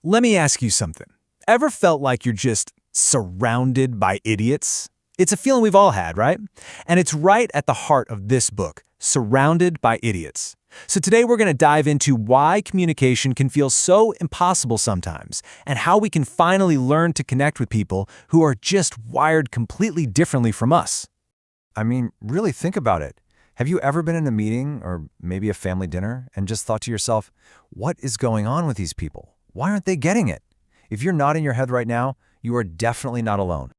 Let me ask you something. Ever felt like you're just surrounded by idiots? It's a feeling we've all had, right? And it's right at the heart of this book, Surrounded by Idiots. So today we're going to dive into why communication can feel so impossible sometimes, and how we can finally learn to connect with people who are just wired completely differently from us. I mean, really think about it. Have you ever been in a meeting or maybe a family dinner and just thought to yourself, what is going on with these people? Why aren't they getting it? If you're nodding your head right now, you are definitely not alone.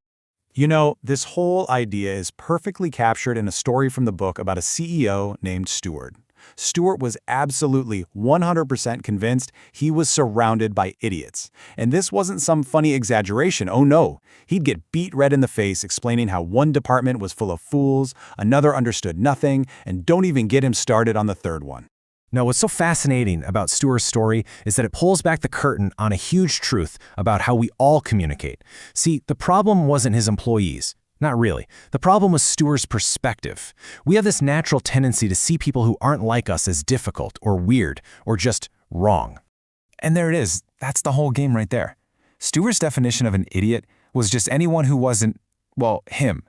You know, this whole idea is perfectly captured in a story from the book about a CEO named Stuart. Stuart was absolutely 100% convinced he was surrounded by idiots. And this wasn't some funny exaggeration, oh no. He'd get beat red in the face explaining how one department was full of fools, another understood nothing, and don't even get him started on the third one. No, what's so fascinating about Stuart's story is that it pulls back the curtain on a huge truth about how we all communicate. See, the problem wasn't his employees. Not really. The problem was Stuart's perspective. We have this natural tendency to see people who aren't like us as difficult or weird or just wrong. And there it is. That's the whole game right there. Stuart's definition of an idiot was just anyone who wasn't, well, him.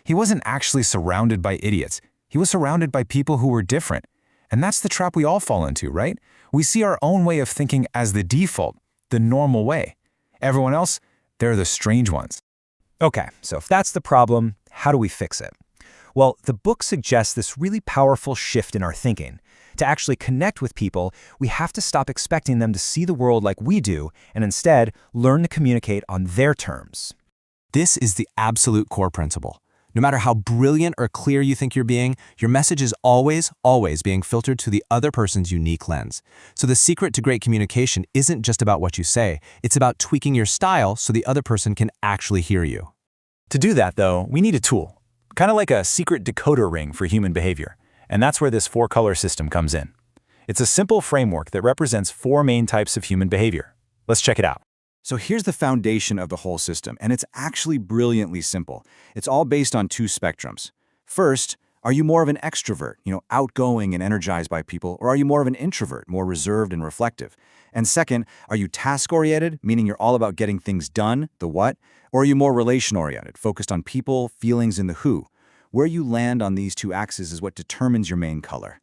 He wasn't actually surrounded by idiots. He was surrounded by people who were different. And that's the trap we all fall into, right? We see our own way of thinking as the default, the normal way. Everyone else, they're the strange ones. Okay, so if that's the problem, how do we fix it? Well, the book suggests this really powerful shift in our thinking. To actually connect with people, we have to stop expecting them to see the world like we do and instead learn to communicate on their terms. This is the absolute core principle. No matter how brilliant or clear you think you're being, your message is always being filtered to the other person's unique lens. So the secret to great communication isn't just about what you say, it's about tweaking your style so the other person can actually hear you. To do that, though, we need a tool, kind of like a secret decoder ring for human behavior. And that's where this 4-color system comes in. It's a simple framework that represents 4 main types of human behavior. Let's check it out. So here's the foundation of the whole system, and it's actually brilliantly simple. It's all based on 2 spectrums. First, are you more of an extrovert, outgoing and energized by people, or are you more of an introvert, more reserved and reflective? And second, are you task-oriented, meaning you're all about getting things done, the what, or are you more relation-oriented, focused on people, feelings, and the who? Where you land on these 2 axes is what determines your main color.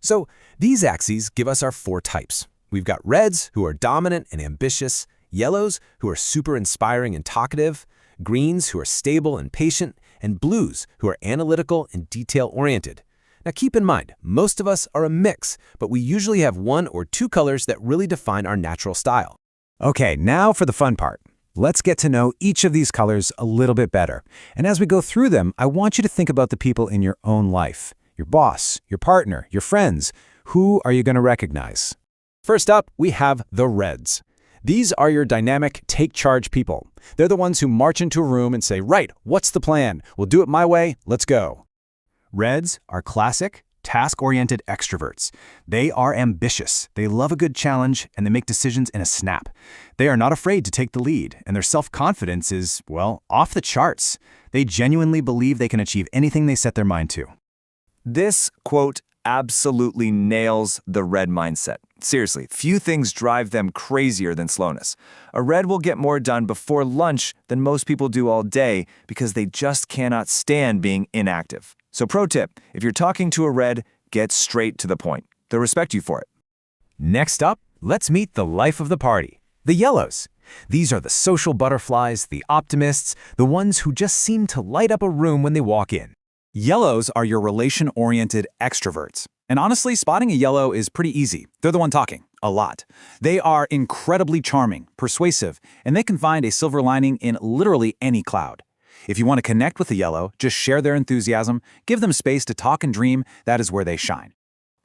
So these axes give us our 4 types. We've got reds, who are dominant and ambitious, yellows, who are super inspiring and talkative, greens, who are stable and patient, and blues, who are analytical and detail-oriented. Now keep in mind, most of us are a mix, but we usually have 1 or 2 colors that really define our natural style. Okay, now for the fun part. Let's get to know each of these colors a little bit better. And as we go through them, I want you to think about the people in your own life. Your boss, your partner, your friends. Who are you going to recognize? First up, we have the reds. These are your dynamic, take-charge people. They're the ones who march into a room and say, right, what's the plan? We'll do it my way, let's go. Reds are classic, task-oriented extroverts. They are ambitious, they love a good challenge, and they make decisions in a snap. They are not afraid to take the lead, and their self-confidence is, well, off the charts. They genuinely believe they can achieve anything they set their mind to. This, quote, absolutely nails the red mindset. Seriously, few things drive them crazier than slowness. A red will get more done before lunch than most people do all day because they just cannot stand being inactive. So pro tip, if you're talking to a red, get straight to the point. They'll respect you for it. Next up, let's meet the life of the party, the yellows. These are the social butterflies, the optimists, the ones who just seem to light up a room when they walk in. Yellows are your relation-oriented extroverts. And honestly, spotting a yellow is pretty easy. They're the one talking, a lot. They are incredibly charming, persuasive, and they can find a silver lining in literally any cloud. If you want to connect with a yellow, just share their enthusiasm, give them space to talk and dream, that is where they shine.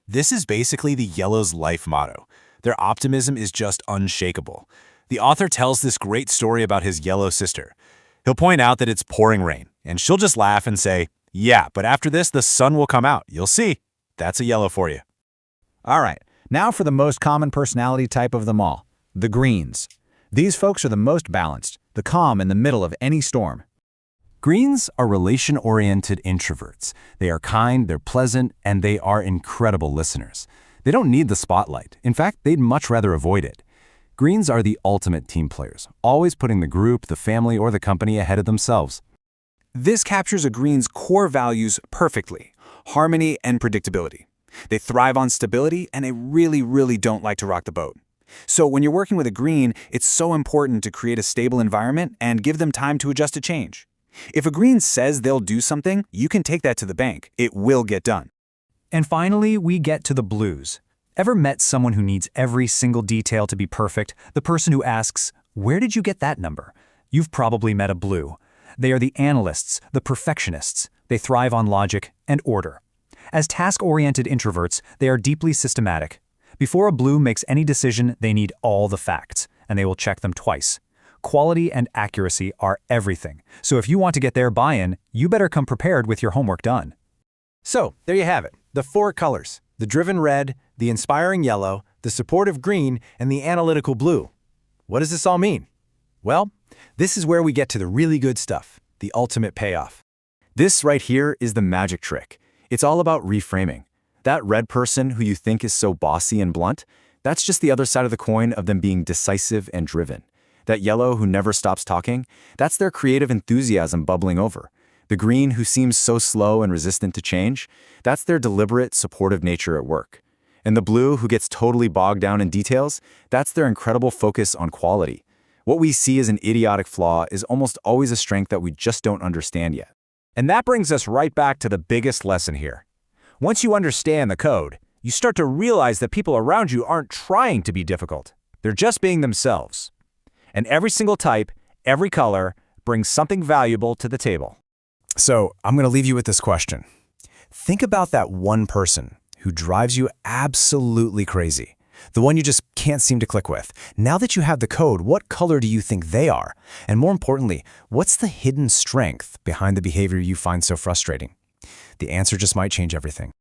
This is basically the yellow's life motto. Their optimism is just unshakable. The author tells this great story about his yellow sister. He'll point out that it's pouring rain, and she'll just laugh and say, yeah, but after this, the sun will come out. You'll see. That's a yellow for you. All right, now for the most common personality type of them all, the greens. These folks are the most balanced, the calm in the middle of any storm. Greens are relation-oriented introverts. They are kind, they're pleasant, and they are incredible listeners. They don't need the spotlight. In fact, they'd much rather avoid it. Greens are the ultimate team players, always putting the group, the family, or the company ahead of themselves. This captures a green's core values perfectly: harmony and predictability. They thrive on stability, and they really don't like to rock the boat. So when you're working with a green, it's so important to create a stable environment and give them time to adjust to change. If a green says they'll do something, you can take that to the bank. It will get done. And finally, we get to the blues. Ever met someone who needs every single detail to be perfect? The person who asks, "Where did you get that number?" You've probably met a blue. They are the analysts, the perfectionists. They thrive on logic and order. As task-oriented introverts, they are deeply systematic. Before a blue makes any decision, they need all the facts, and they will check them twice. Quality and accuracy are everything. So if you want to get their buy-in, you better come prepared with your homework done. So, there you have it. The 4 colors: the driven red, the inspiring yellow, the supportive green, and the analytical blue. What does this all mean? Well, this is where we get to the really good stuff, the ultimate payoff. This right here is the magic trick. It's all about reframing. That red person who you think is so bossy and blunt, that's just the other side of the coin of them being decisive and driven. That yellow who never stops talking, that's their creative enthusiasm bubbling over. The green who seems so slow and resistant to change, that's their deliberate, supportive nature at work. And the blue who gets totally bogged down in details, that's their incredible focus on quality. What we see as an idiotic flaw is almost always a strength that we just don't understand yet. And that brings us right back to the biggest lesson here. Once you understand the code, you start to realize that people around you aren't trying to be difficult. They're just being themselves. And every single type, every color, brings something valuable to the table. So, I'm going to leave you with this question. Think about that one person who drives you absolutely crazy. The one you just can't seem to click with. Now that you have the code, what color do you think they are? And more importantly, what's the hidden strength behind the behavior you find so frustrating? The answer just might change everything.